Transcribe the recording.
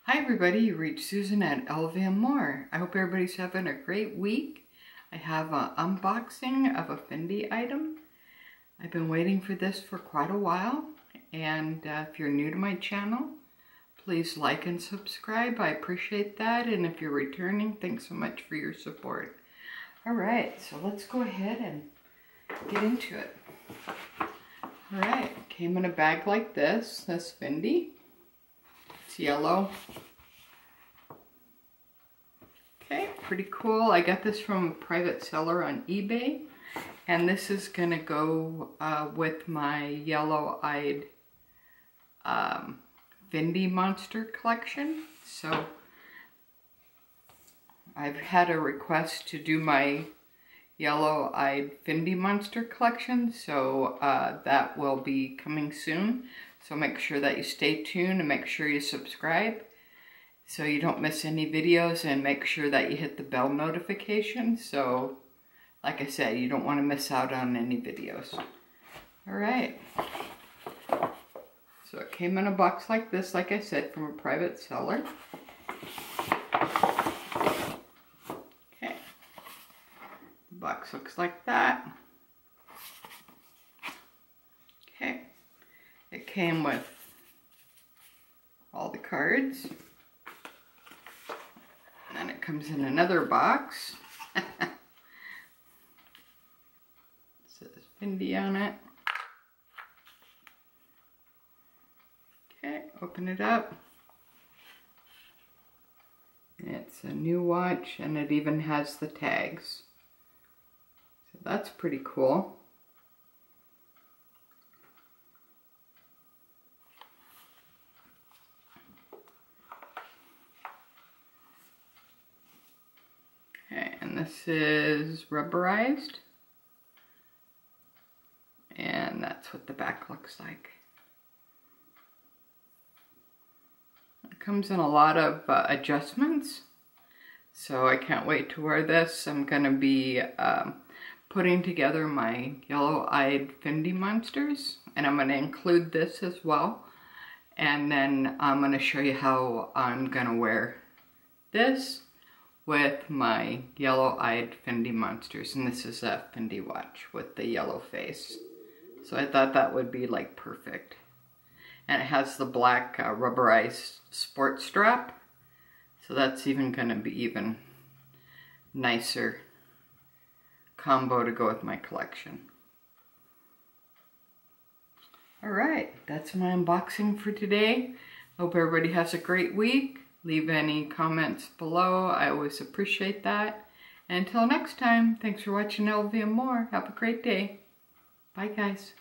Hi everybody, you reached Susan at lvandmore. I hope everybody's having a great week. I have an unboxing of a Fendi item. I've been waiting for this for quite a while, and if you're new to my channel, please like and subscribe. I appreciate that, and if you're returning, thanks so much for your support. Alright, so let's go ahead and get into it. Alright, came in a bag like this Fendi. It's yellow. Okay, pretty cool. I got this from a private seller on eBay, and this is gonna go with my yellow-eyed Fendi monster collection. So I've had a request to do my yellow-eyed Fendi monster collection, so that will be coming soon. So make sure that you stay tuned and make sure you subscribe so you don't miss any videos, and make sure that you hit the bell notification. So like I said, you don't want to miss out on any videos. Alright. So it came in a box like this, like I said, from a private seller. Okay. The box looks like that. Okay. It came with all the cards. And then it comes in another box. It says Fendi on it. Okay, open it up. It's a new watch, and it even has the tags. So that's pretty cool. Okay, and this is rubberized. And that's what the back looks like. It comes in a lot of adjustments, so I can't wait to wear this. I'm going to be putting together my yellow-eyed Fendi monsters, and I'm going to include this as well. And then I'm going to show you how I'm going to wear this with my yellow-eyed Fendi monsters. And this is a Fendi watch with the yellow face. So I thought that would be like perfect. And it has the black rubberized sport strap. So that's even going to be even nicer combo to go with my collection. Alright, that's my unboxing for today. Hope everybody has a great week. Leave any comments below. I always appreciate that. And until next time, thanks for watching lvandmore. Have a great day. Bye guys.